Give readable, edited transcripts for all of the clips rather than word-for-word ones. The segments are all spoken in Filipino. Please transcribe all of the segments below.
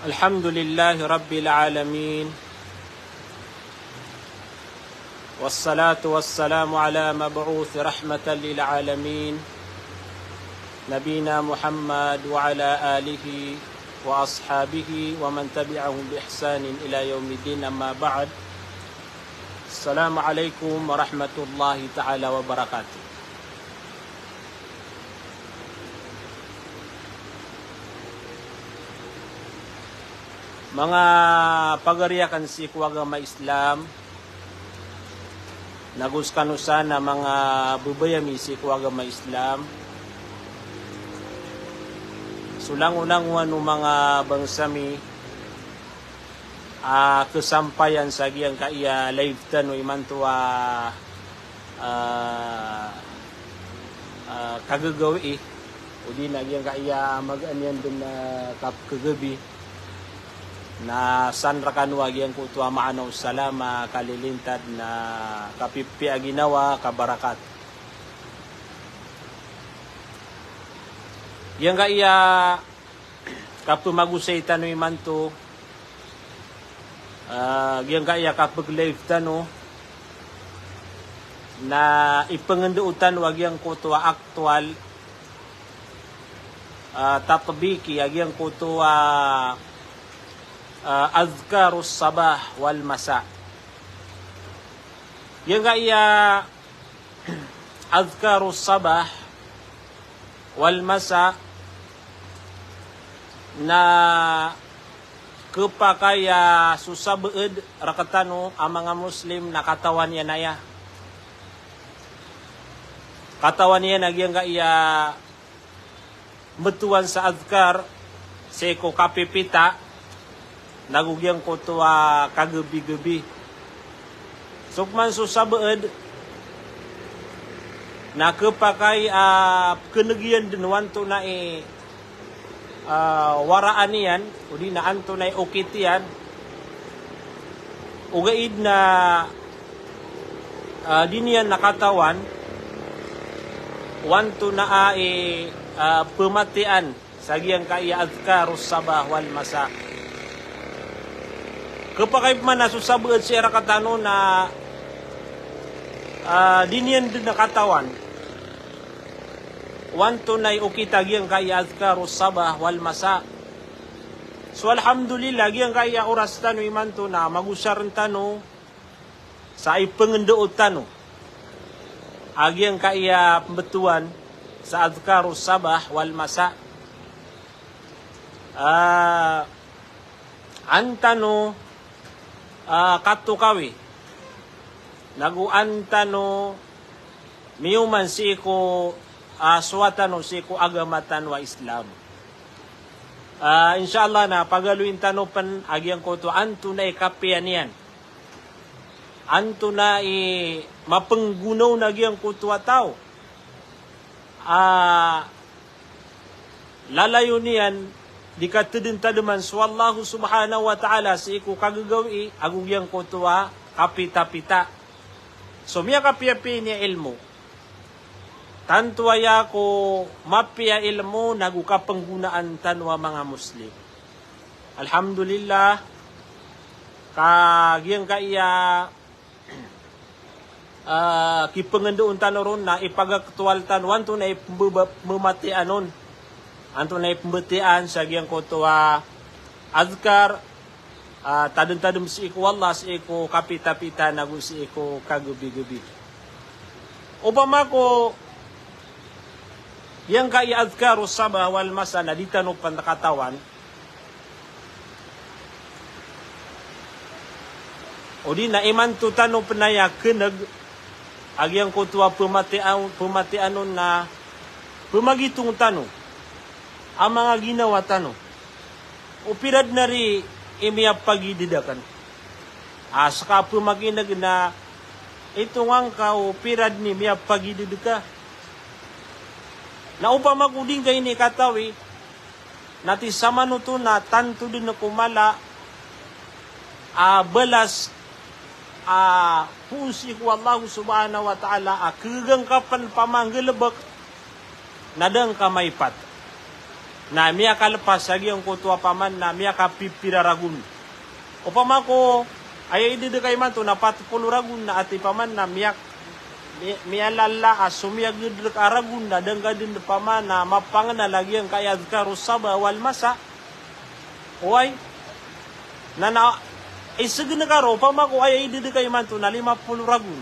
الحمد لله رب العالمين والصلاة والسلام على مبعوث رحمة للعالمين نبينا محمد وعلى آله وأصحابه ومن تبعهم بإحسان إلى يوم الدين أما بعد السلام عليكم ورحمة الله تعالى وبركاته. Mga pagariakan si agama Islam, naguskanusa na mga bubayami si agama Islam, sulang-unang wano mga bangsami, kesampayan sa giyang kaya live tano imantua kagagawi, o di na giyang kaya mag-anyan din na kagabi, na sanra kanwag yang kutua maanaw salama kalilintad na kapipi aginawa kabarakat. Yang kaya kapumagusay tano imanto yang kaya kapag live tano na ipanganduutan wag yang kutua aktual tatbiki yang kutua azkarus sabah wal masa. Yang kaya azkarus sabah wal masa na kepakaya susah beed rakatano ang mga Muslim na katawan yan naya. Katawan yan nagyang kaya betuan sa azkar seko kapipita nagugyang ko to kagabi-gabi. Sukman susabeed na kapakay kenegyan dinwan to na waraan yan o di na anto na okitian ugaid na diniyan nakatawan wanto na pematian sagiyang kaya azkarus sabah wal masa. Kapag man nasusabuad siya rakatano na diniyan din nakatawan, wanto na ukitag yung kaya azkarus sabah wal masa. So alhamdulillah, yung kaya oras tano imanto na magusaran tano sa ipangandood tano. Agyang kaya pembetuan sa azkarus sabah wal masa. Antano katukawi naguantano miuman si ko suwatano si ko agamatan wa Islam. Inshallah na pagaluin tano pan agyang ko to anto na ikapian yan, anto na mapenggunaw na agyang ko to tao lalayo niyan di katedin-tademan swallahu subhanahu wa ta'ala si iku kagagawi agugyang ko tuwa kapita-pita. So miya kapiapi niya ilmo. Tantuaya ko mapia ilmo nagukapanggunaan tanwa mga Muslim. Alhamdulillah kagyang kaya kipangandoon tanoron na ipagaktual tanwan to na ipumatianon anto na ipembetian sa giyang kotoa azkar tadem-tadem si iku wallah si iku kapita-pita nagu si iku kagabi-gabi. Upama ko yang kaya azkarus sabah wal masa na ditano panakatawan o di na iman to tano penaya keneg agyang kotoa pematianon na pemagitong tano ang mga ginawa tano. Upirad na rin imiyap pagididakan. Saka pumaginag na itong ang ka upirad ni miyap pagididika. Na upama kuding kayo ni katawi, nati sama nuto na tanto din na kumala balas pusi ko Allah subhanahu wa ta'ala kagang kapan pamanggalabak nadang kamaypat. na miya kalpas sagyang ko tuwa paman na miya kapipiraragun. Upama ko ay ididikay man to na patpuluragun na ati paman na miya lala sumiyag yudrik aragun na dengga din paman na mapangana lagi ang kayad karus saba wal masa. Uway na isagin na karo upama ko ay ididikay man to na 50 ragun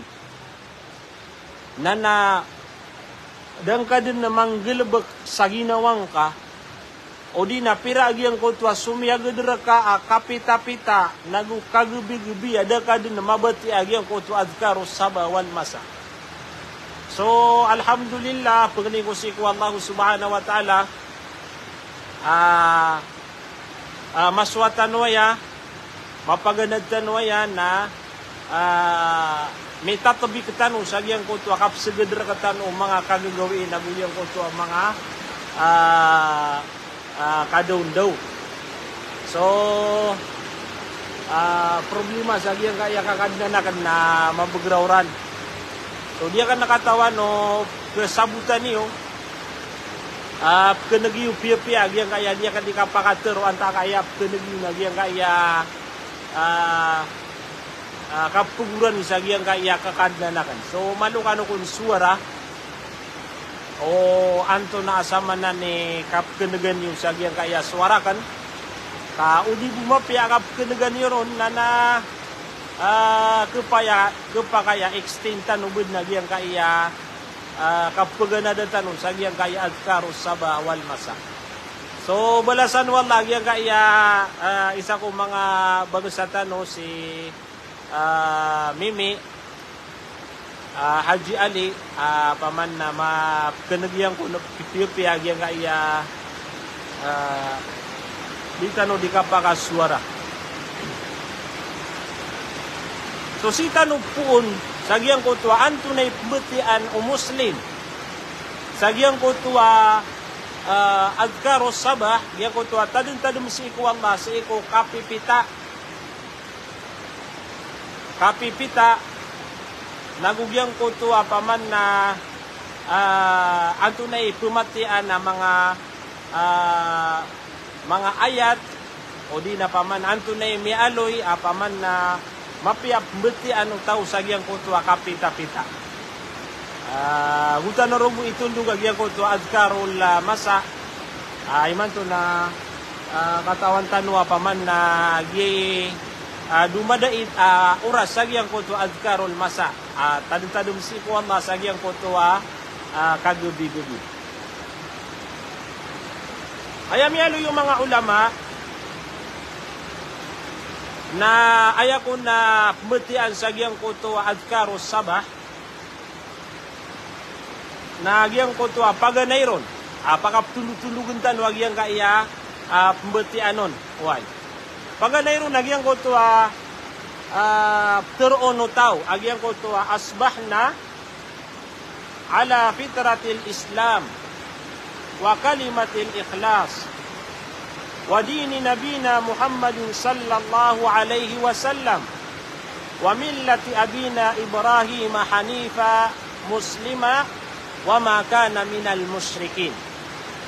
na dengka din na manggilbek sa ginawang ka o di na piragyang ko tuwa sumiyagad ka kapita-pita nagu kagubi-gubi ada ka din na mabati agyang ko tuwa adkaro sabawal masa. So alhamdulillah pagni ko si Allah subhanahu wa ta'ala maswatan waya mapaganadtan waya na may tatabi katano sagyang ko tuwa kapsagad katano mga kagagawin na bulyang ko tuwa mga kadaw-daw. So, problema sa giyang kaya kakadnanakan na mabagrawran. So, dia kan nakatawa no, kesabutan niyo, kenagiyo piya-piya, giyang kaya dia kan dikapakatero, anta kaya kenagiyo na giyang kaya kapuguran sa giyang kaya kakadnanakan. So, malukano kung suara, o anto na asama na ni kapkenegan yung sagyang kaya suarakan ka udi bumapya kapkenegan yun na kepakaya extintan ubud na giyang kaya kapkeganadatan yung sagyang kaya adkaro saba wal masa. So balasan wala giyang kaya isa ko mga bagusatan no si Mimi Haji Ali paman na makanagyan ko na pipiyagyan kaya di tano di kapakaswara. So si tano puon sagyang ko tuwa antunay pembetian o muslim sagyang ko tuwa adkaro sabah gyang ko tuwa tadun si iku Allah si iku kapipita nagugyang ko to paman na antunay pumatian na mga ayat o di na paman antunay mialoy paman na mapiap beti anong tao sagyang ko to kapita-pita. Gutan na robo itundog agyang ko to adkarol masa iman to na katawan tanwa paman na dumadait oras sagyang ko to adkarol masa tadum si ko Allah sagyang ko to kagabi-gabi. Ayamyalo yung mga ulama na ayako na pemetian sagyang ko to adkaro sabah na agyang ko to paganayron pakaptulutulugan tan wagyang kaya pembetianon why paganayron agyang ko to terono tao agyang ko to asbahna ala fitratil Islam wa kalimatil ikhlas wa dini nabina Muhammadin sallallahu alaihi wasallam wa millati abina Ibrahim hanifa muslima wa ma kana minal musyrikin.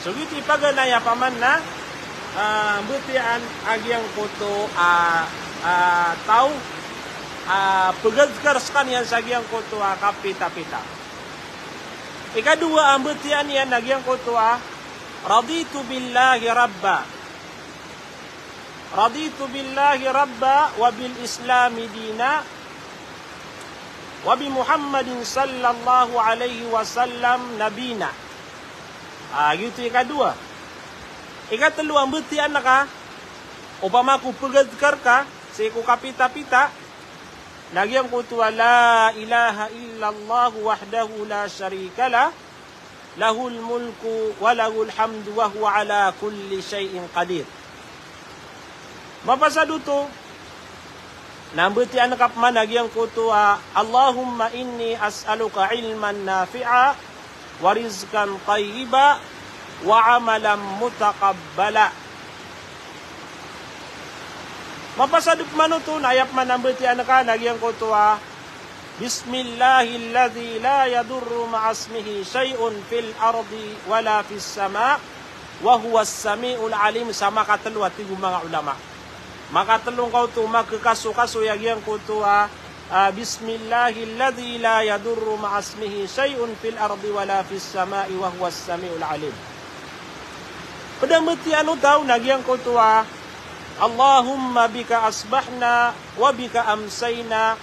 So giti paganaya paman na butian agyang ko to tao pagagkarskan yan sa agyang ko to kapita-pita. Ikadua ang butian yan agyang ko to raditu billahi rabba wa bil islami dina wa bi Muhammadin sallallahu alaihi wasallam nabina. Gitu ikadua. Ikatlo ang butian na ka upama ko pagagkar ka sa iku kapita-pita nagyang ko tuwa la ilaha illallah wahdahu la syarika lah lahul mulku wa lahul hamdu wa huwa ala kulli syai'in qadir. Mapasado to nambutian kap man nagyang ko tuwa Allahumma inni as'aluka ilman nafi'a wa rizqan tayyiba wa amalan mutaqabbala. Mapasaduk manuto nayap manambeti anaka nagyang ko tuwa Bismillahilladzi la yadurru ma'asmihi syai'un fil ardi wala fis sama wa huwas samiul alim, sama katelu atigu mga ulama. Maka telung kau tu maka kaso yang kau tu bismillahilladzi la yadurru ma'asmihi syai'un fil ardi wala fis sama'i wa huwas samiul alim. Pada meti anu tahu yang kau tu Allahumma bika asbahna wa bika amsayna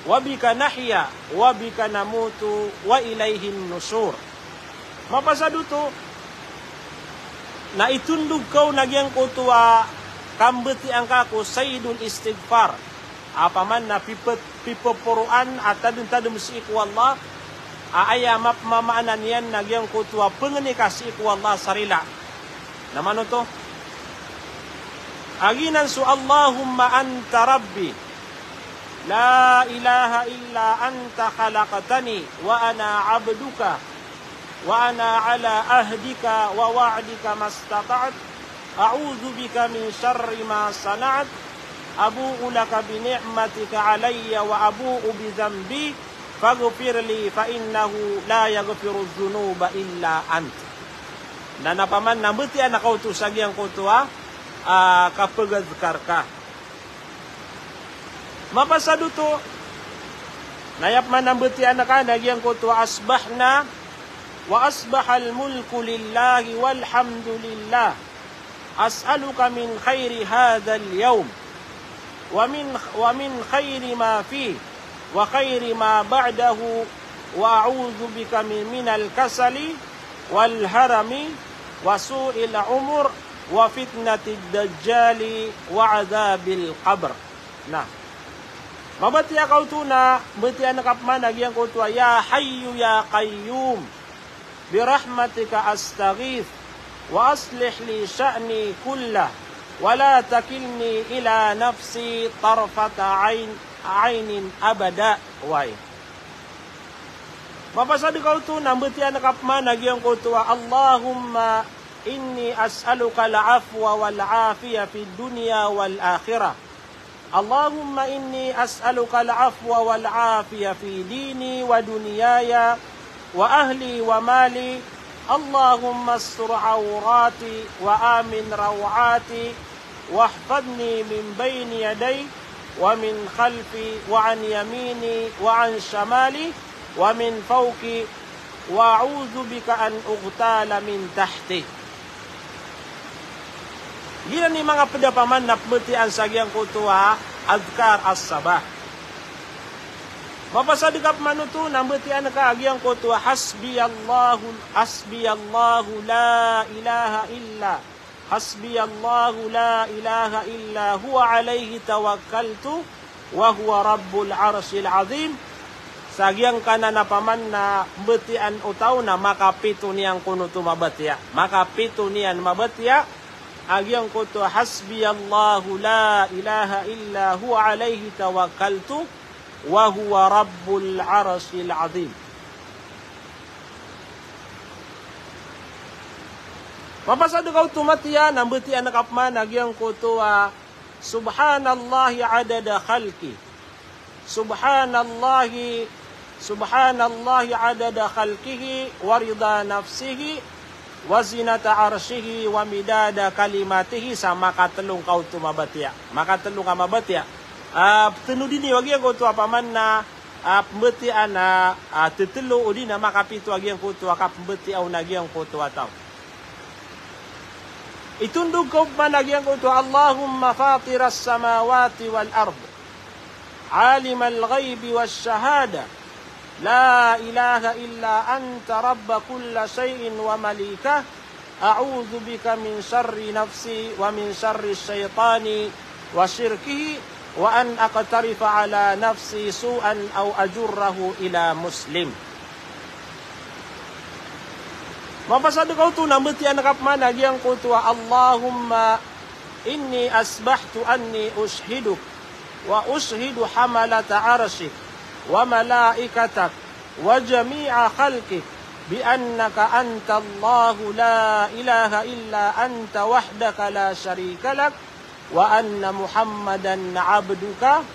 wa bika nahya wa bika namutu wa ilaihin nusur. Mapasadu tu na itundug kau yang kau tu kambeti angkaku sayyidul istighfar. Apa man na pipepuruan atadun si iku Allah aya mapmamaanan yan nagyang kutua pengeni kasih iku Allah sarila. Namano to? Aginan su Allahumma anta rabbi la ilaha illa anta khalaqtani wa ana abduka wa ana ala ahdika wa wa'dika mastata'at a'udzu bika min syarri ma sana'at abu'u laka bi ni'matika 'alayya wa abu'u bi dzambi faghfirli fa innahu la yaghfiru dzunuba illa ant. Nana paman nambeti anak kau tu sagiang kau tu kapagazkarka. Mapasadu tu nayap man nambeti anak yang kau tu asbahna wa asbahal mulku lillahi walhamdulillah. As'aluka min khairi hadzal yaum wa min khairi ma fi wa khairi ma ba'dahu wa a'udzu bika minal kasali wal harami wa su'il umur wa fitnatid dajjali wa adzabil qabr. Nah, mabati kau tu na beti anak mana yang kau tu ya hayyu ya qayyum bi rahmatika astaghith wa aslih li sya'ni kullah wa la takilni ila nafsi tarfata ainin abada. Wai mapasadu kau tu nambeti anak mana yang kau tu Allahumma inni as'aluka al-afwa wal afiya fid dunya wal akhirah. Allahumma inni as'aluka al-afwa wal afiya fi dini wa dunyaya wa ahli wa mali. Allahumma astur awrati wa amin rawati wahfadni min bayni yaday wa min khalfi wa an yamini wa an shamali wa min fawqi wa a'udzu bika an ughtala min tahti. Gila ni mga pedapaman na pemetian sagyang kutua adkar as-sabah. Mapasadikap manutu nambetian ka agyang kutua hasbiyallahu la ilaha illa hasbiyallahu la ilaha illa huwa alayhi tawakkaltu wa huwa rabbul arsyil azim. Sagyang kana napaman na betian utaw na makapito niyang kunutu mabetia. Makapito niyan mabetia agyang kutu hasbiyallahu la ilaha illa huwa alayhi tawakkaltu wa huwa rabbul arsyil azim. Mapasadu kau tumatiya nambeti anak apman agyang kutu subhanallahi adada khalqi subhanallahi adada khalqihi wa rida nafsihi wa zinata arshihi wa midada kalimatihi. Sama katelung kau tu mabatia. Maka telung ka mabatia. Tenudini wagi ang kau tu apaman na pembetian na tetelo udina makapito wagi ang kau tu pembetian nagi ang kau tu ataw. Itundog kau man lagi ang kau tu Allahumma fatiras samawati wal ard alimal ghaibi was shahada la ilaha illa anta rabba kulla shay'in wa malikah a'udzu bika min syarri nafsi wa min syarri syaitani wa syirkihi wa an aqtarifa ala nafsi su'an aw ajurrahu ila muslim. Mapasadu kau tu nambeti anak mana yang kau tu Allahumma inni asbahtu anni ushhiduk wa ushidu hamalata arsyik wa malaikatak wa jami'a khalqik bi annaka anta Allahu la ilaha illa anta wahdaka la syarika lak wa anna Muhammadan abduka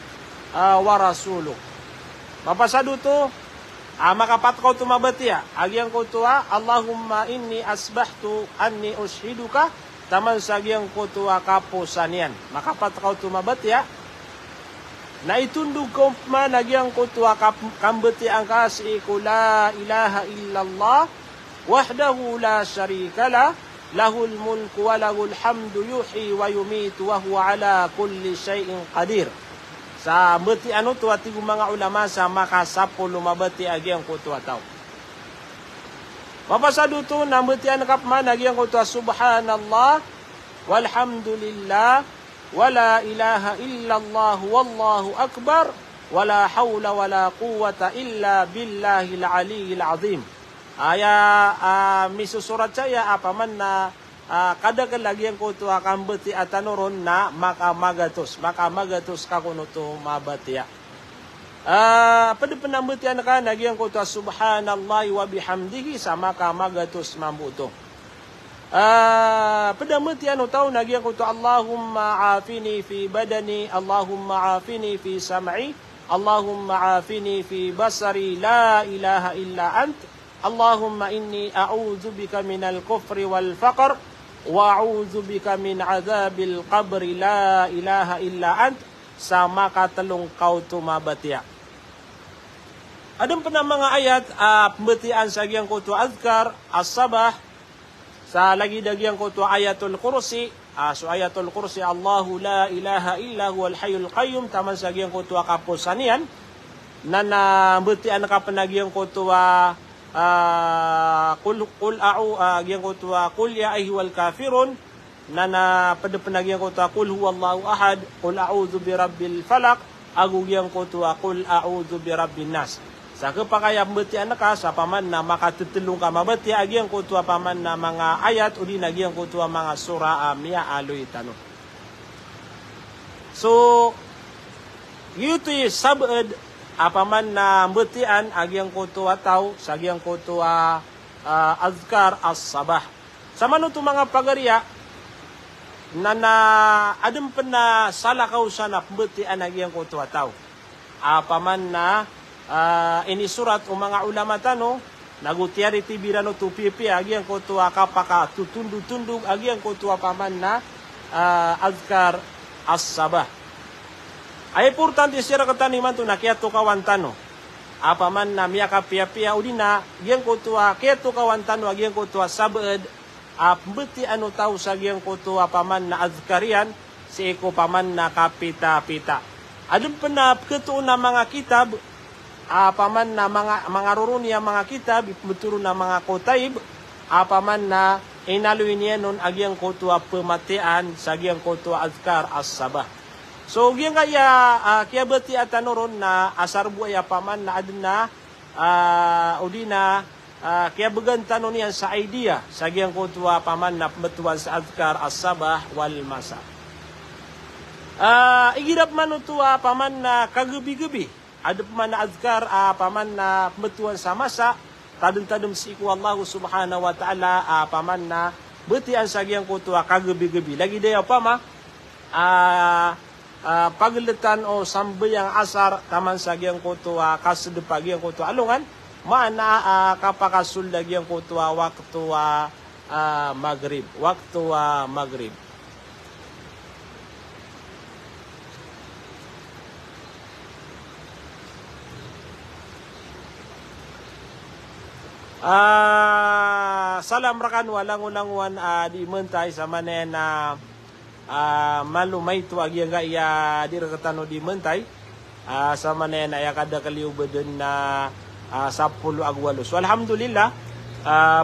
wa rasuluk. Mapasadu tu Makapat kau tu mabatia. Agiang kau tua, Allahumma inni asbahtu anni ushiduka. Taman sagiang kau tua kaposanian. Makapat kau tu mabatia. Na itundug ko man agiang kau tua kambeti ang kasi ko la ilaha illallah. Wahdahu la syarika la. Lahul mulku wa lahul hamdu yuhi wa yumitu wa huwa ala kulli syai'in qadir. Sa beti anu tua tigu mga ulama sa makasapo lumabati agi ang kutua tao. Mapasado to na beti anakap man agi ang kutua subhanallah walhamdulillah wala ilaha illallah wallahu akbar wala hawla wala quwata illa billahil aliyyil azim. Misusurat saya apa man na kada lagi ang kutua kambeti atanuron na makamagatos kakunuto mabatia. Pada penambetian kan lagi ang kutua subhanallahi wa bihamdihi sa makamagatos mamuto. Pada metian utau lagi ang kutua Allahumma afini fi badani, Allahumma afini fi sam'i, Allahumma afini fi basari, la ilaha illa ant, Allahumma inni a'udzu bika minal kufri wal faqr wa'udzu bika min azabil qabri la ilaha illa ant sa makatalong kau tumabatia. Adem pernah mga ayat pembetian sa giyang kutu azkar as-sabah sa lagi dagyang kutu ayatul kursi. So ayatul kursi Allahu la ilaha illa huwal hayyul qayyum taman sa giyang kutu kaposanian na betian ka panagyang kutu giyang kutu qul ya ayyuhal kafirun na pada penagian kutu qul huwallahu ahad qul a'udzu birabbil falaq agu giyang kutu qul a'udzu birabbin nas. Sa kapakaya betian ka sa paman na makatutulong ka mabati agyang kutu paman na mga ayat uli nagyang kutu mga sura miya aloy tanong. So yuto sabad apaman na betian agyang kutu ataw sa agyang kutu azkar as-sabah. Sa manuto mga pagariya na adem pena salakaw sa na betian agyang kutu ataw. Apaman na ini surat o mga ulama tano nagutiari tibirano tu pipi agyang kutu kapaka tutundug agyang kutu apaman na azkar as-sabah. Ay importante sira kataniman to nakiato kawantano. Apa man na miya kapia-pia udina giyang kutua kiato kawantano agiyang kutua sabad beti anu tau sa giyang kutua paman na azkarian si eko paman na kapita-pita. Adun pena ketu na mga kitab paman na mga rurunia mga kitab beturu na mga kotaib paman na inaluin nun agiyang kutua pematian sa giyang kutua azkar as-sabah. So giyang kaya beti atanuron na asar buaya paman na adna udina kaya begantanon yan sa idea sa giyang kutua paman na betuan sa azkar as-sabah wal masa. Igirap manutua paman na kagabi-gabi ada paman na azkar paman na betuan sa masa tadum-tadum si iku Allah subhanahu wa ta'ala paman na betian sa giyang kutua kagabi-gabi. Lagi dayaw pama pagletan o sambayang asar taman sa giyang kutua kasedepag giyang kutua alungan mana kapakasul giyang kutua waktu maghrib salam rakan walang ulanguan di mentay sa manen na malumay tu agi nga iya direkatano di mentay sa manen ay kada kaliw beden na 10 agwalo. So alhamdulillah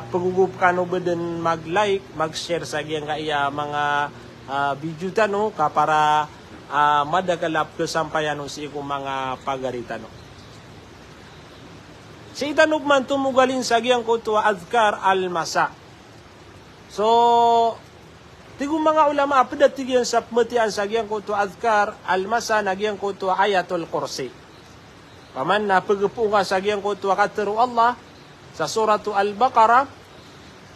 pagugup kano beden mag-like, mag-share sa agi nga iya mga video tano ka para madakalap kesampayan si iku mga pagaritano. Si itanong man tumugalin sa agi ang kutua azkar al-masa. So tigo mga ulama apada tigyan sa pemetian sa giyang kutu azkar al-masa na giyang kutu ayatul kursi. Paman na pagpunga sa giyang kutu kataru Allah sa suratu al-Baqarah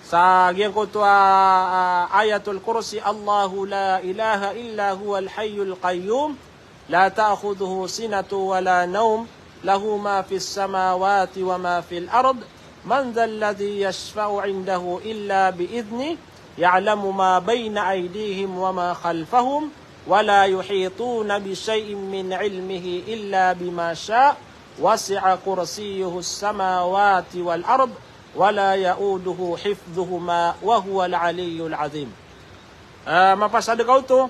sa giyang kutu ayatul kursi Allahu la ilaha illa huwal hayyul qayyum la ta'khudhuhu sinatu wala naum له ما في السماوات وما في الأرض من ذا الذي يشفع عنده إلا بإذنه يعلم ما بين أيديهم وما خلفهم ولا يحيطون بشيء من علمه إلا بما شاء وسع كرسيه السماوات والأرض ولا يؤوده حفظهما وهو العلي العظيم. Mapasada kau tu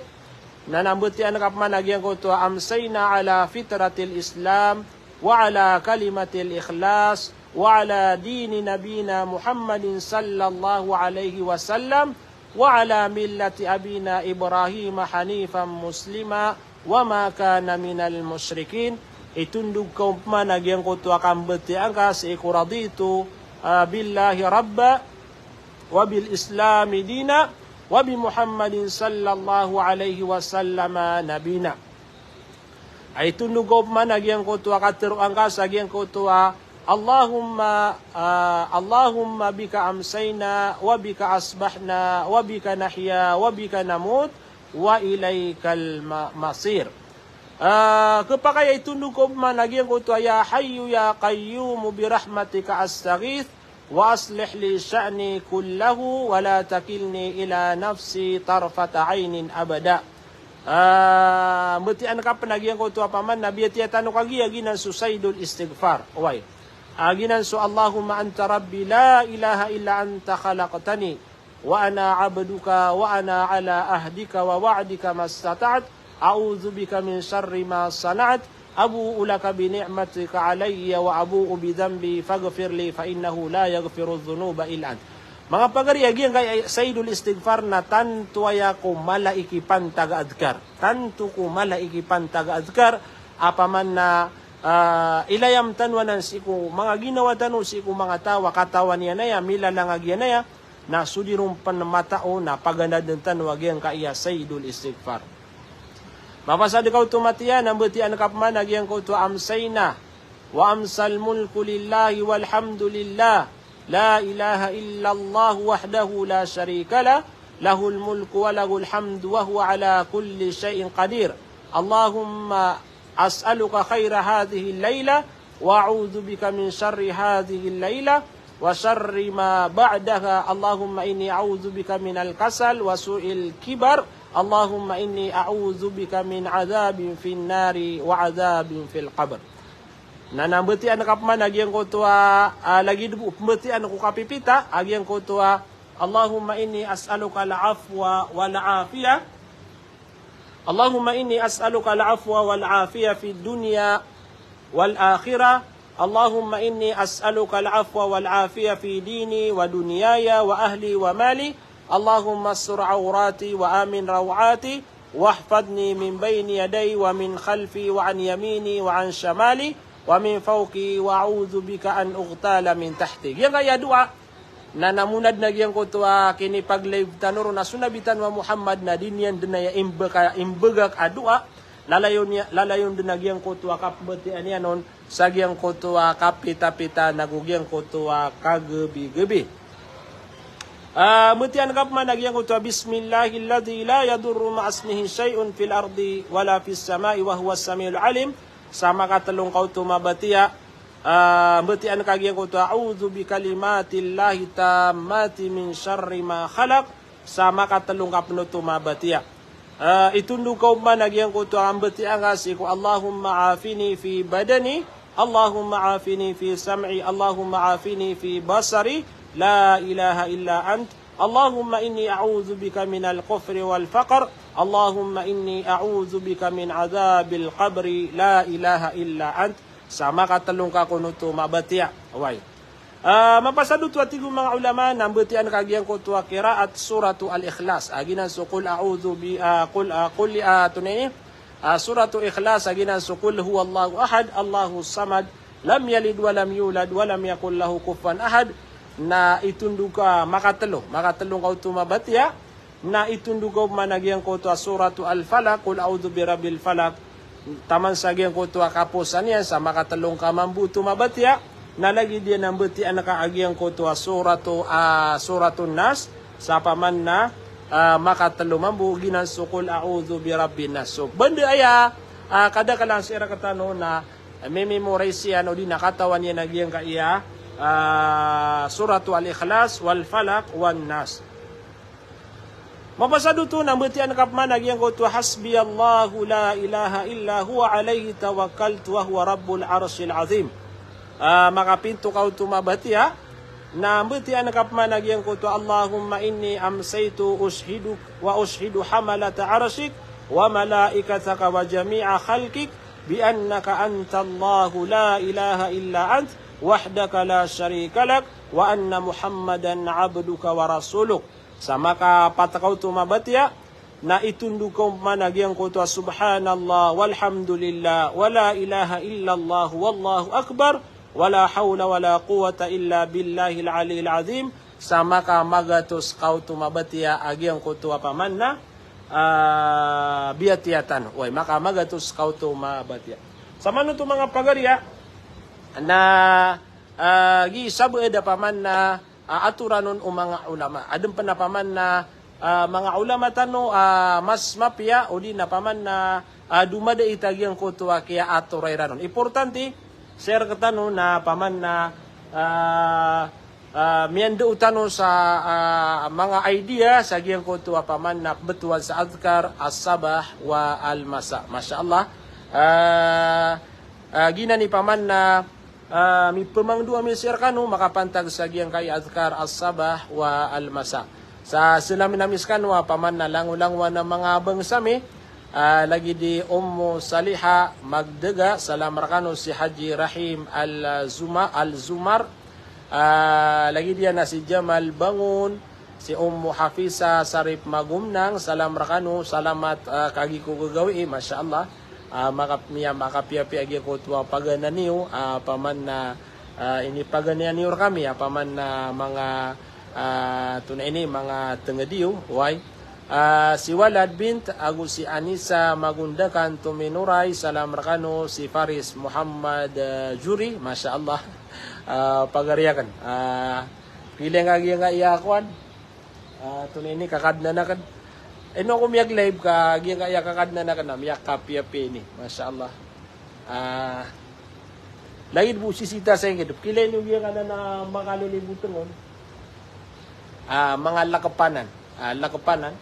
nanambutian kapman agyang kau tu amsayna ala fitratil Islam wa ala kalimatil ikhlas wa ala dini nabina Muhammadin sallallahu alaihi wasallam wa ala millati abina Ibrahim hanifan muslima wa ma kana minal musyrikin. Itundug kau man agyang kau tu akan betiang ka si ikuraditu billahi rabba wa bil islami dina wa bi Muhammadin sallallahu alaihi wasallam nabina. Ay tunugop man agyang ko tuwa katiruan ka sa agyang ko tuwa Allahumma bika amsayna wa bika asbahna wa bika nahya wa bika namut wa ilaikal masir. Kapag ay tunugop man agyang ko tuwa ya hayyu ya qayyum bi rahmatika astaghith wa aslih li sya'ni kullahu wa la takilni ila nafsi tarfata aynin abada. Metian ka penagian ko tu apa man nabi tia tanu kagi aginan susaidul istighfar. Oi. Aginan su Allahumma anta rabbi la ilaha illa anta khalaqtani wa ana 'abduka wa ana ala ahdika wa wa'dika mastata'at a'udzu bika min syarri ma sana'at abu'u laka bi ni'matika 'alayya wa abu'u bi dhanbi faghfir li fa innahu la yaghfiru dhunuba illa ant. Mga pagariagi ang kay Sayyidul Istighfar na tanto aya ko malaikipan taga-adkar. Tanto ko malaikipan taga-adkar. Apaman na ilayam tanwanan si ko mga ginawa tanu si ko mga tawa katawan niya na ya, milalang agyan na ya, na sudirong panamatao na paganda ng tanwag ang kaya Sayyidul Istighfar. Mapasad ikaw tumatiyan, ang butian kapman, agyan ko to amsayna, wa amsal mulku lillahi walhamdulillah. لا إله إلا الله وحده لا شريك له له الملك وله الحمد وهو على كل شيء قدير اللهم أسألك خير هذه الليلة وأعوذ بك من شر هذه الليلة وشر ما بعدها اللهم إني أعوذ بك من الكسل وسوء الكبر اللهم إني أعوذ بك من عذاب في النار وعذاب في القبر. Nanambetian kapman agyang ko tuwa lagi dubu pembetian ko kapipita agyang ko tuwa Allahumma inni as'aluka al-afwa wal afiyah Allahumma inni as'aluka al-afwa wal afiyah fid dunya wal akhirah Allahumma inni as'aluka al-afwa wal afiyah fi dini wa dunyaya wa ahli wa mali Allahumma astur awrati wa amin rawati wahfadni min bayni yaday wa min khalfi wa an yamini wa an shamali wa min fawqi wa a'udzu bika an ughtala min tahti. Yang kaya dua na namunad na gyang ko tuwa kini pag live tanuro na sunabitan wa Muhammad na dinyan dinaya imbegak adua lalayon din nagyang ko tuwa kapbetian yanon sa gyang ko tuwa kapita-pita nagugyang ko tuwa kagabi-gabi. Mutian kapman nagyang ko tuwa bismillahilladzi la yadurru ma'asmihi syai'un fil ardi wala fis sama'i wa huwas samiul alim. Sama katalong kau tu mabatia betian kagian kau tu a'udzu bi kalimatillahi tammati min syarri ma khalaq sama katalong kapno tu mabatia itundu kau managian kau tu ambetia ngasi ku Allahumma afini fi badani Allahumma afini fi sam'i Allahumma afini fi basari la ilaha illa ant Allahumma inni a'udzu bika minal kufri wal faqr Allahumma inni a'udzu bika min adzabil qabri la ilaha illa ant sama katalong ka kuno to mabatia away mapasadut wa tigo mga ulama nambetian kagian ko to qiraat suratu al-ikhlas aginan so qul a'udzu bi qul tunay suratu ikhlas aginan so qul huwallahu ahad Allahu samad lam yalid wa lam yulad wa lam yakul lahu kufuwan ahad na itundug ka makatalong ka tumabatiya na itundug ko managyan ko to suratu al-falaq qul a'udzu birabbil falaq taman sagyan ko to kapusan yan sa makatalong ka mambuto mabatiya na lagi din ang betian nakaagyan ko to suratun nas sa paman na makatalong mambu ginan sukul a'udzu birabbin nas so banda aya kada kalang sira katano na may memorize yan o di nakatawan yan nagyang ka iya suratu al-ikhlas wal falak wan nas. Mapasado to na mutian kapman nagyang ko to hasbi Allahu la ilaha illa huwa alayhi tawakkaltu wa huwa rabbul arsyil azim. Makapinto ka to mabati ha. Na mutian kapman nagyang ko to Allahumma inni amsaytu ushhiduk wa ushhidu hamalata arsyik wa malaikataka wa jami'a khalqik bi annaka antallahu la ilaha illa ant wahdaka la syarika lak wa anna Muhammadan abduka wa rasuluk. Sa makapatakaw tumabatya na itundu ko managyang ko to subhanallah walhamdulillah wala ilaha illallah wallahu akbar wala hawla wala quwata illa billahil aliyil azim. Sa makamagatos kaw tumabatya agyang ko to paman na biyatiyatan way makamagatos kaw tumabatya. Sa mano to mga pagarya na gisabu eda paman na aturanon o mga ulama. Adun pa na paman na mga ulama tano mas mapya o di na paman na dumada itagyang kutuwa kaya aturay ranon. Importante, sir katano na paman na miyanda utano sa mga idea sa giyang kutuwa paman na betuan sa adhkar, as-sabah wa al-masa. Masya Allah. Gina ni paman na mi pemangdua mi sirkanu makapantag sa giyang kay adhkar as-sabah wa al-masa. Sa sinamin namis kanwa paman na langulangwa ng mga bangsami lagi di Ummu Saliha magdega salam rakano si Haji Rahim al-Zumar lagi dia na si Jamal Bangun si Ummu Hafisa Sarip Magumnang salam rakano salamat kagi ko gagawi masya Allah. Makapiapi agi ko tuwa pagana niyo paman na ini pagana niyo kami paman na mga tunay ini mga tengediyo way si Walad bint agus si Anisa Magundakan tuminuray salam rakano si Faris Muhammad Juri masya Allah pagariakan piling agi nga iyakuan tunay ini kakadna na kan. Eno ko miyag live ka, giyang kaya kakadna na ka na, miyak kapi-api ni. Masya Allah. Lagi po sisita sa ingin. Kilay nyo giyang ka na makalilibutan nun. Mga lakapanan. Lakapanan.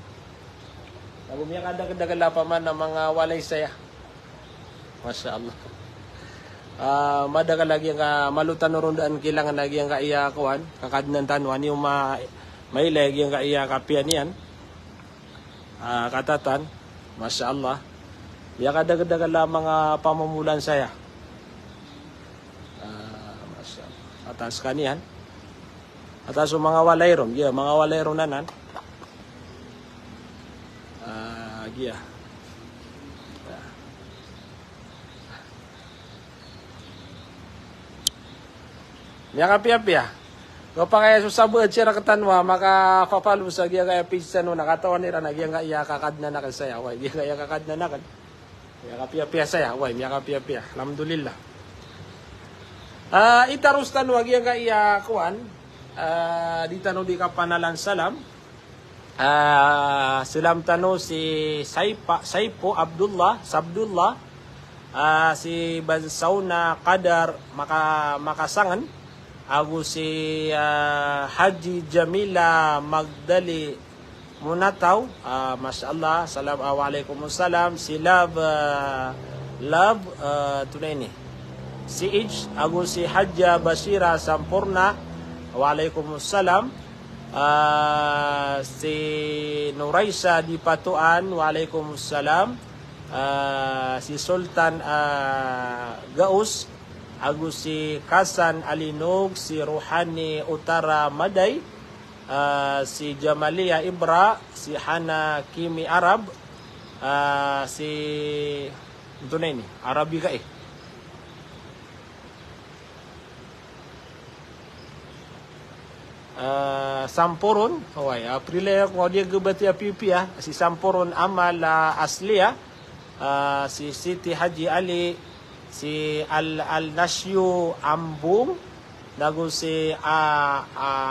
Nagumiyak kada-kadagala pa man ng mga walay saya. Masya Allah. Madaga lagi ang malutan no rondaan kilangan lagi ang kaiyakuan. Kakadnan tanuan yung may lagi ang kaiyakapian yan. Katatan, Masya Allah. Ya kadagdagan lang mga pamumulan saya. Masya Allah. Atas kanihan. Atas mga walayron. Yeah, mga walayron nanan. Yeah. Ya kapi-api. Kapag kaya susabot siya katanwa, makapapalo sa giya kaya pizza no, nakatawan nila na giya nga iya kakadna na saya. Way, giya kaya kakadna na kan. Giya kapia-pia saya. Way, giya kapia-pia. Alhamdulillah. Itarus tanwa giya nga iya kuan. Di tano di ka panalan salam. Salam tano si Saipo Abdullah, Sabdullah. Si Bansauna Qadar makasangan. Ako si Haji Jamila Magdali Munataw. Masya Allah. Waalaikumsalam. Si Love tunay ni. Si Ij. Ako si Hajja Bashira Sampurna. Waalaikumsalam. Si Nuraisa Dipatuan. Waalaikumsalam. Si Sultan Gaus. Ako si Kasan Alinog, si Ruhani Utara Maday, si Jamalia Ibra, si Hana Kimi Arab, si ito na ini, Arabi ka Sampuron, Aprile ko dia gebati api si Sampuron Amal Aslia, si Siti Haji Ali, si Al-Nasyu Ambung, nago si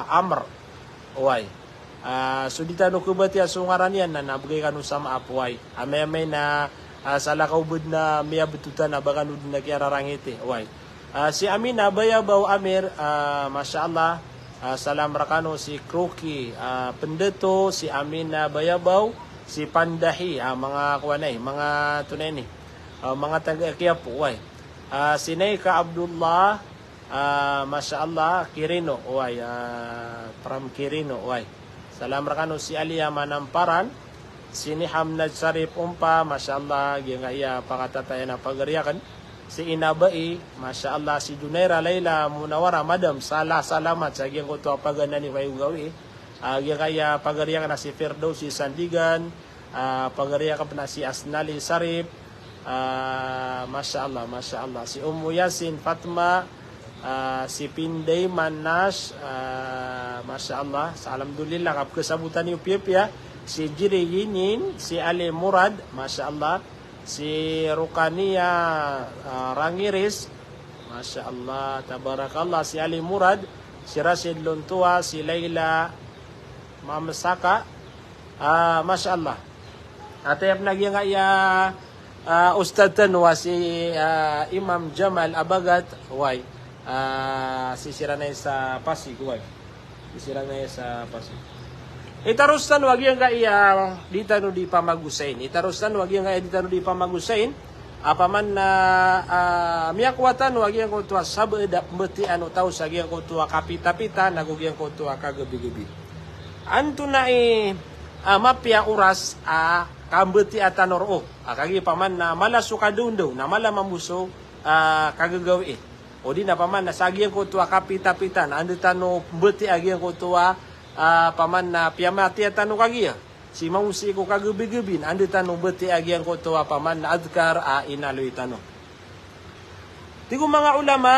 Amr. Uway. So dita no kubati asungaran yan na nabigay ka no sa maapway. Amay na sala kaubod na miya betutan na bakanud na kiararangiti. Way. Si Amina Bayabaw Amir, Masya Allah, salam rakano si Kroki, Pendeto, si Amina Bayabaw, si Pandahi, mga kuwanay, mga tunay ni, mga taga-Quiapo, way. Si Naika Abdullah, Masya Allah, Kirino, way, from Kirino, way. Salam rakano si Alia Manamparan, si Hamnad Sarip Umpa, Masya Allah, nga iya pakatataya na pagariyakan. Si Inabai, Masya Allah, si Junaira Layla Munawara, Madam, salamat sa agyan ko ito pagana ni Wayong Gawi. Agyan kaya pagariyakan na si Firdaus, si Sandigan, pagariyakan na si Asnali Sarip, Masya Allah, si Yasin Fatma, si Pinday Manas, Masya Allah, sa alhamdulillah, kasabutan ni Upipya, si Jiri Yinin, si Ali Murad, Masya Allah, si Rukania Rangiris, Masya Allah, Tabarakallah, si Ali Murad, si Rashid Luntua, si Layla Mamsaka, Masya Allah. Atayap nagyang kaya Ustad Tanwa, si Imam Jamal Abagat, way, si Siranay sa Pasig, way, si Siranay sa Pasig. Itarustan wag yang kaya di tanu di pamagusain. Itarustan wag yang kaya di tanu di pamagusain. Apaman na miyakwatan wag yang ko tua sabeda beti anu tau sagi yang ko tua kapita-pita nagug yang ko tua kagebi-gebi. Antu na mapia uras kambeti atanoro. Kagi paman na mala sukadundo na mala mamuso kagagawi. O di na paman na sagi yang ko tua kapita-pita na andu tanu beti agi yang ko tua paman na piyamati at tanong kagiya. Si mausi ko kagubigubin, andi tanong beti agian ko to paman na adkar inaloy tanong. Tigo mga ulama,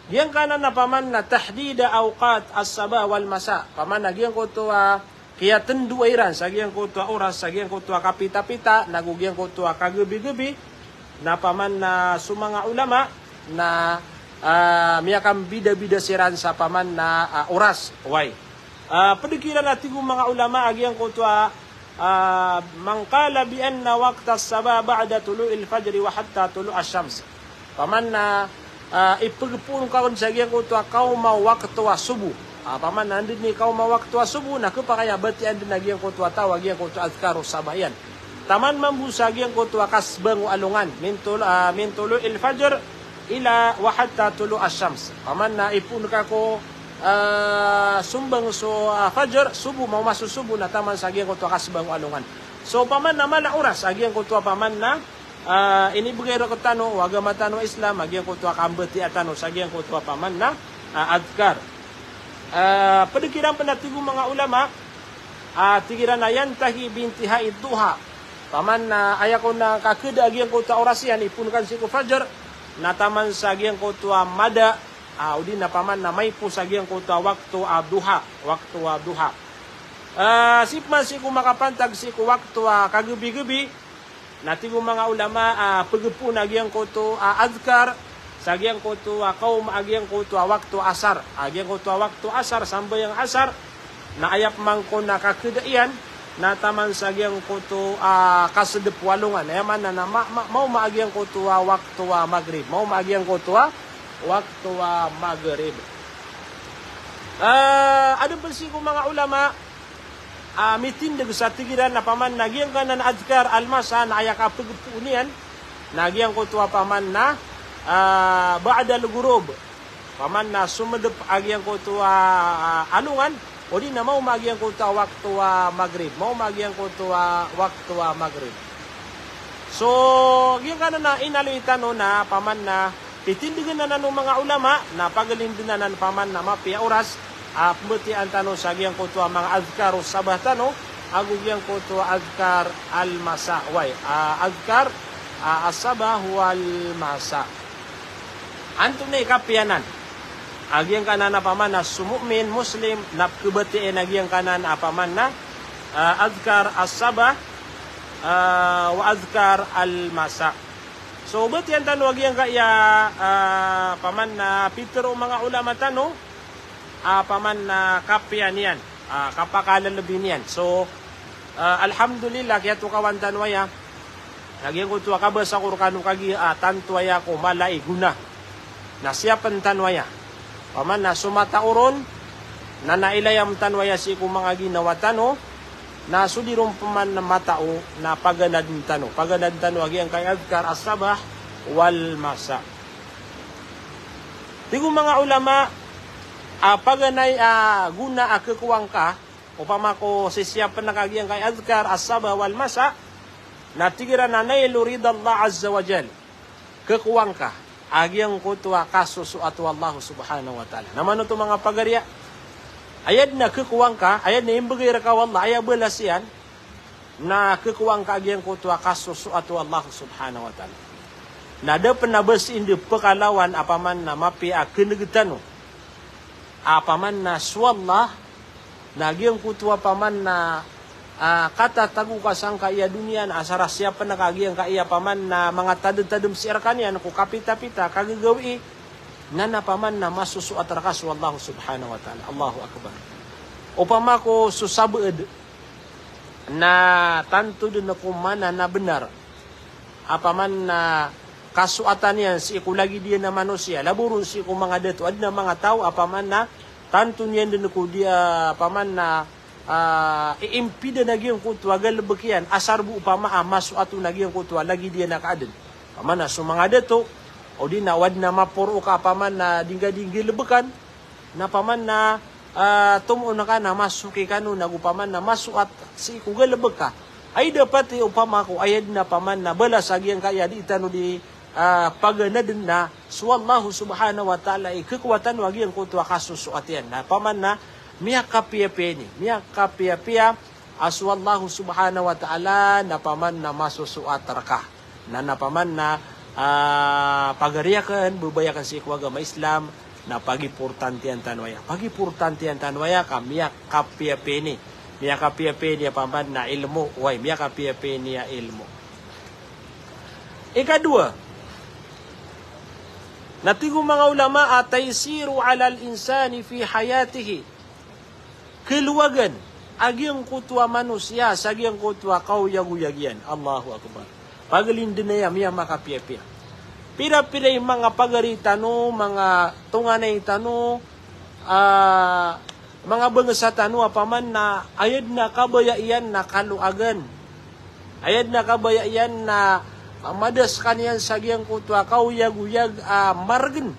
diyan kanan na paman na tahdida awqat as-saba wal masa. Paman nagyan ko to kaya tendu airan, sagian ko to oras, sagian ko to kapita-pita, nagugyan ko to kagubi-gubi, na paman na sumanga ulama na miyakam bida-bida siran sa paman na oras. Why? Padikilan natin kung mga ulama agyan ko ito mangkala bi anna waqta as-saba ba'da tulu'il fajr wa hatta tulu' asy-syams. Paman na ipagpun karon sa agyan ko ito kauma waqtu subuh. Paman na andin ni kauma waqtu subuh na kapakaya bati andin agyan ko ito tawag agyan ko ito azkaru sabayan. Taman mambusa agyan ko ito kasbang alungan min tulu'il fajr ila wa hatta tulu asyams. Paman na ipun ka ko sumbang so fajr subuh mau masuk subuh na taman sa agyan ko to kasbang alungan. So paman na mala oras agyan ko to paman na ini bugero ko tano waga matano Islam agyan ko to kambeti atano sa agyan ko to paman na adkar. Padikiran panatigo mga ulama tigiran na yantahi bintihai duha. Paman na ayako na kakeda agyan ko to orasyan ipun kan si ko fajr nataman sa agyan ko tua mada, udi na paman na may po sa agyan ko tua waktu duha. Sipman si ko makapantag si ko waktu kagubi-gubi, nati ko mga ulama, pagpupo na agyan ko tua adkar, sa agyan ko tua kaum agyan ko tua waktu asar. Agyan ko tua waktu asar, sambay ang asar, na ayap man ko nakakidaian, nataman sa agyang kuto kasedep walungan yaman na mau maagyang kuto waktu maghrib mau maagyang kuto waktu maghrib. Ada bersih ko mga ulama mitindig sa tigiran na paman nagyang kanan adkar almasa na ayak apagpunian nagyang kuto paman na ba'da al-ghurub paman na sumedep agyang kuto alungan. O di na mau magyang ko ta waktu maghrib. Mau magyang ko ta waktu maghrib. So, yung kana na inalitan no na paman na pitindigan na ng mga ulama na pagalindinan na paman na mapia oras pumutian tano sa gyang ko ta mga azkar sabah tano agugyang ko ta azkar al-masa. Way, azkar as-sabah wal masa. Anto na ikapianan. Agyang kanan apaman na sumu'min muslim na kubati agyang kanan apaman na azkar as-sabah wa azkar al-masa. So bati ang tanong agyang kaya paman na pitero mga ulama tanong paman na kapyan yan kapakalalabin yan. So alhamdulillah kaya to kawan tanwaya nagyan ko tuwa kabasa ko kanu kagi tantuaya ko malai guna na siapan tanwaya paman na sumata uron na nailayam tanwaya si ko mga ginawa tano na sudirom paman na matao na paganad tano agi ang kay adkar as-sabah wal masa. Tigo mga ulama paganay guna akakuwang ka upama ko sisiyapan na kagi ang kay adkar as-sabah wal masa na tigira na nailu ridallah azza wa jal kakuwang ka agi ang kutwa kasusuatu Allah subhanahu wa ta'ala. Naman ito mga pagarya ayad na kekuwang ka, ayad na imbagay ka wallah, ayad belas yan, na kekuwang ka agyan ko tuwa kasusuatu Allah subhanahu wa ta'ala. Na da penabas indi pekalawan apaman na mapi kinegitano, apaman na swallah, na agyan ko tuwa paman na kata tagu kasang kaya dunia na asara siapa na kagyan kaya paman na mga tadem-tadem siarkan yan, ko kapita-pita, kagagawi, nana paman na masusuat rakas wallahu subhanahu wa ta'ala. Allahu akbar. Upama ko susabed na tanto din ako mana na benar apaman na kasuatan yan si ko lagi dia na manusia laburun si ko mga deto ad na mga tao apaman na tanto niyan din ko dia apaman na iimpida na gyang ko tuwagal bekian asar bu upama masuatu na gyang ko tuwa lagi dia na kaadin paman na so mga deto o di na wad na mapuro ka paman na dingga-dinggi lebekan na paman na tumuon na ka na masuki ka no nagupaman na masuat si kuga lebek ka ay dapat upama ko ayad na paman na balas agyang kaya di itano di paganadin na suwallahu subhanahu wa ta'ala kekuatan wagi ang kutuwa kasusuat yan na paman na miyak kapia-pia ni miyak kapia-pia aswallahu subhanahu wa ta'ala na paman na masusuat ka na paman na pagariakan, bubayakan si agama Islam na pagipurtantian tanwaya. Pagipurtantian tanwaya ka miyak kapia-pia ni. Miyak kapia-pia niya paman na ilmu. Way, miyak kapia-pia niya ilmu. Ikadua, natigo mga ulama taysiru alal insani fi hayatihi. Keluwagan, agyang kutwa manusia, sagyang kutwa kauyag-uyagyan. Allahu akbar. Pagalindin na yan, miya makapia-pia. Pira-pira yung mga pagarita no, mga tunganay tano, mga bangsa tano, apaman na ayad na kabaya iyan na kaluagan. Ayad na kabaya iyan na madas kanyan sagyang kutwa kauyag-uyag margen.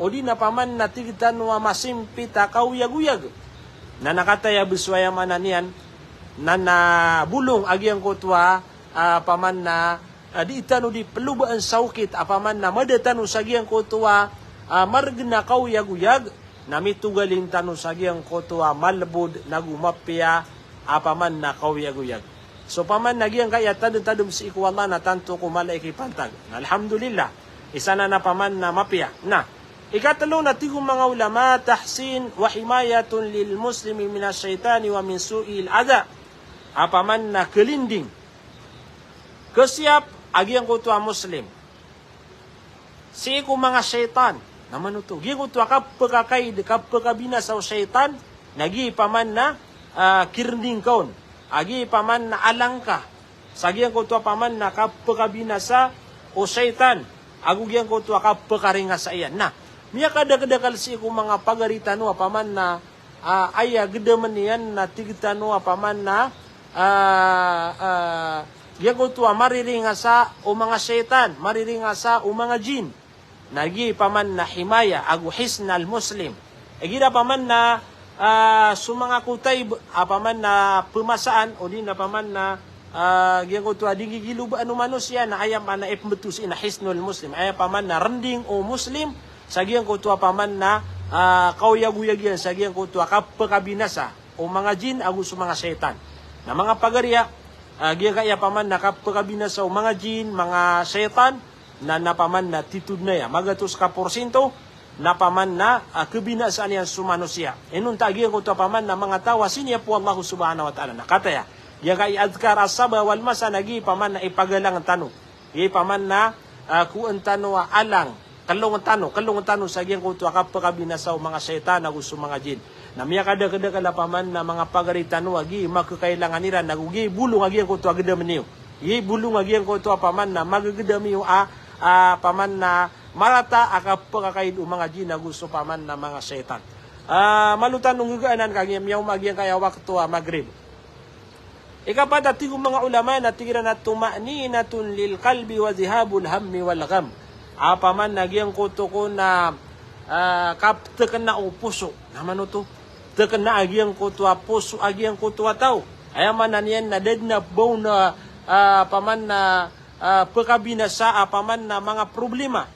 O di na paman na tigitan wa masimpita kauyag-uyag. Na nakataya biswaya manan yan, na nabulong agyang kutwa paman na di itano di pelubaan saukit apaman na madatano sagyang kutwa margna kauyag-uyag na mitugaling tano sagyang kutwa malbud nagumapya apaman na kauyag-uyag. So paman nagyang kaya tadum si ikwala na tanto kumalay kay pantag. Alhamdulillah, isa na paman na mapya. Na, ikatalo na tigong mga ulama, tahsin wa himayatun lil muslimi minas syaitani wa min su'il adha. Apaman na kelinding kesiap agyang kutwa muslim. Si ko mga syaitan, naman ito. Gi kutwa kapagkakaid, kapagkabina sa syaitan, nagi paman na kirnding kaon. Agi paman na alangka. Sagyang kutwa paman na kapagkabina sa o syaitan. Agugyang kutwa kapagkaringa sa iyan. Na, miya kadagdakal si ko mga pagarita no, paman na aya gedaman niyan na tigita no, paman na yago tuwa mariringa sa o mga syaitan, mariringa sa o mga jin. Nagi paman na himaya, agu hisnal muslim. Gira paman na sumanga kutay, paman na pumasaan, o di na paman na yago tuwa dingigiluba ano manusia na ayam na ipmetus ina hisnul muslim. Ayam paman na rending o muslim, sagyang kutuwa paman na kauyag-uyag yan, sagyang kutuwa kapakabinasa o mga jin, agu sa mga syaitan. Na mga pagarya, kaya paman nakapagabina sa mga jin, mga syaitan, na napaman na titud na ya, magatus ka porsinto, napaman na kebinasaan yan sumanusia. Enun tagiyan ko to paman na mga tawa, sinya po Allah subhanahu wa ta'ala. Nakataya, yung kay adkar asaba wal masa, nagi paman na ipagalang tanong. Yung paman na kuan tanong alang, kalungan tano sa agyan ko to akapakabinasaw mga syaitan na gusto mga jin. Na miya kada kalapaman na mga pagaritan wagi makakailangan nila nagugi bulong agyan ko to agada maniyo. Gi bulong agyan ko to paman na magagada miyo paman na marata akapakakaid mga jin na gusto paman na mga syaitan. Malutan nung gagaanan kagyan miyaw magyan kaya waktu magrib. Ikapat at tigong mga ulama na tigiran na tuma'ninatun lil kalbi wa zihabul hammi wal gham. Paman nagyang kuto ko na kaptekan na o puso. Naman ito. Tekan na agyang kuto puso, agyang kuto tao. Ayaman na niyan na dead na bone na paman na pagkabinasa, paman na mga problema.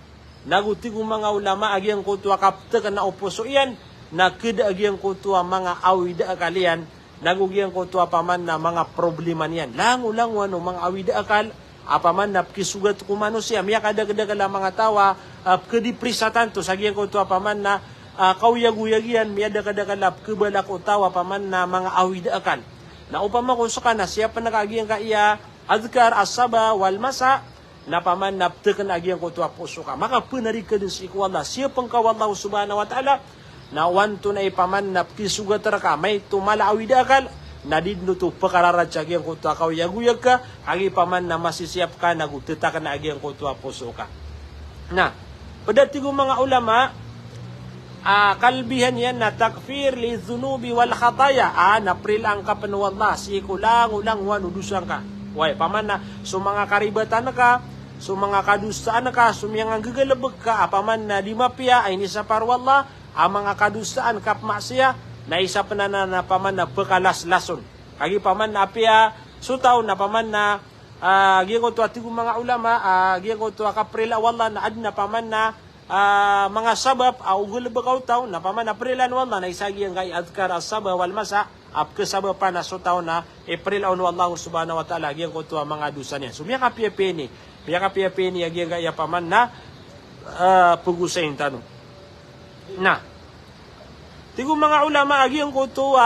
Nagutigong mga ulama agyang kuto kaptekan na o puso. Iyan, nakida agyang kuto mga awida kalian. Nagugyang ko to paman na mga problema niyan. Lang wano mga awida akal, apaman na kisugat kumano siya. Miya kada mga tawa, kedipresatan to. Sagyang ko to paman na kauyag-uyagian, miya kada kebalak o tawa paman na mga awida akal. Na upama ko sa kana, siya pa nakagyang ka iya, adkar asaba wal masa, na paman na tekan agyang ko to puso ka. Maka punari ka din si ikwala. Siya pang kawallahu subhanahu wa ta'ala, na wanto na ipaman na kisugat ka may tumala awida akal na didno to pakararat sa agyang kuto akaw yaguyag ka agi paman na masisiyap ka nagutita ka na agyang kuto puso ka na padati ko mga ulama kalbihan yan na takfir li dhunubi wal khataya napril ang kapanuwallah si kulang wanudusang ka way paman na so mga karibatan ka so mga kadustaan ka sumiyang ang gagalabag ka paman na di mapia ay ni sa parwallah ang mga kadustaan kapmasya na isa pa na paman na pekalas-lason. Kagi paman na apia sutaw na paman na giyan ko to atigong mga ulama giyan ko to kaprila wala na adna paman na mga sabab ugul bagaw taw na paman na prilan wala na isa giyan kay adkar as-sabah wal masa kasabab pa na sutaw na April on wallahu subhanahu wa ta'ala giyan ko to mga dusa niya. So miya kapia peni giyan kay paman na pugusayin tanong. Na, tigong mga ulama, agyang ko to,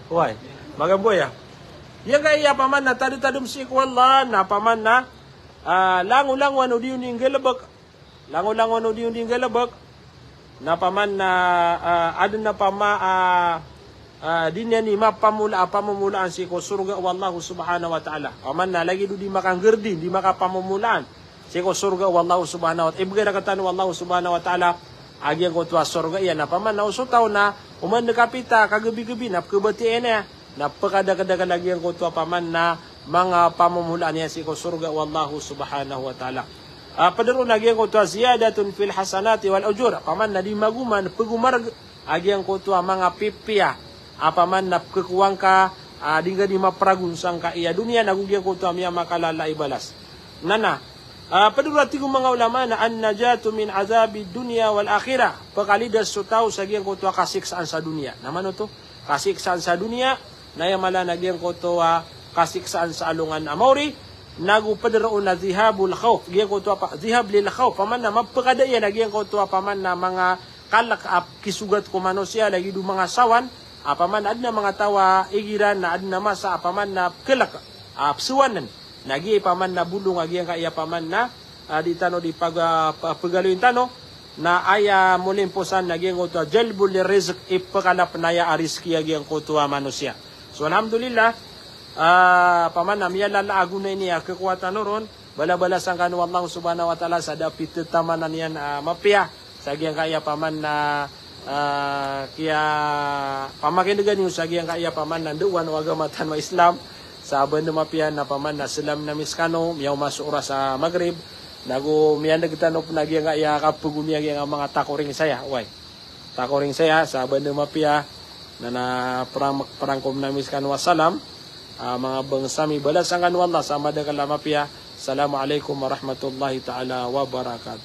Why? Magaboy, Yan kaya paman na tadum si ikwala, na paman na, lango-lang wano diyon yung galabag, na paman na, adun na pama, din yan ni pamulaan si ko surga wallahu subhanahu wa ta'ala. Paman na, lagi do di makanggerdi, di makapamulaan. Siko surga wallahu subhanahu wa ta'ala. Ibigay na katano wallahu subhanahu wa ta'ala. Agyang ko tuwa surga iyan. Na paman na usutaw na uman na kapita kagabi-gabi na kabatiin na. Napakadagadaga lagi ang ko tuwa paman na mga pamumulaan niya siko surga wallahu subhanahu wa ta'ala. Padaro na agyang ko tuwa ziyadatun fil hasanati wal ujur. Paman na di maguman pagumarag. Agyang ko tuwa mga pipia. Paman na kekuwang ka. Di nga di mapragunsang ka iya dunia. Nagugyang ko tuwa miya makalala ibalas. Nana. Padurati ko mga ulama na an-najatu min azabi dunya wal akhirah. Pagkalidas sutaw sa giyang ko to kasiksaan sa dunia. Naman ito? Kasiksaan sa dunia. Nayamala na giyang ko to kasiksaan sa alungan amori. Nagupadroon na zihabul khawf. Giyang ko to zihab lil khawf. Paman na mapakadaya na giyang ko to paman na mga kalak kisugat ko manusia lagi do mga sawan. Paman ad na mga tawa igiran na ad na masa paman na kelak suwanan. Nagi paman na bulong agyang kaya paman na di tano di pagaluin tano na aya mulimposan nagyang uto jalbul rizq ipakalap naya ariski agyang kutuwa manusia. So alhamdulillah paman na miyalala aguna niya kekuatan ron bala-balasan kanu Allah subhanahu wa ta'ala sa dapit tamanan yan mapia sa agyang kaya paman na kaya pamakindagan yung sa agyang kaya paman na duwan o agamatan mo Islam. Sa banda mapian na paman na silam na miskano, miyaw masura sa Maghrib, nago miyan nagtanop na giyang kaya kapugumiyag yung mga takoring saya, takoring saya sa banda mapia na parangkom na miskano wasalam, mga bangsami balas ang kanwala sa madagala mapia. Assalamualaikum warahmatullahi ta'ala wabarakatuh.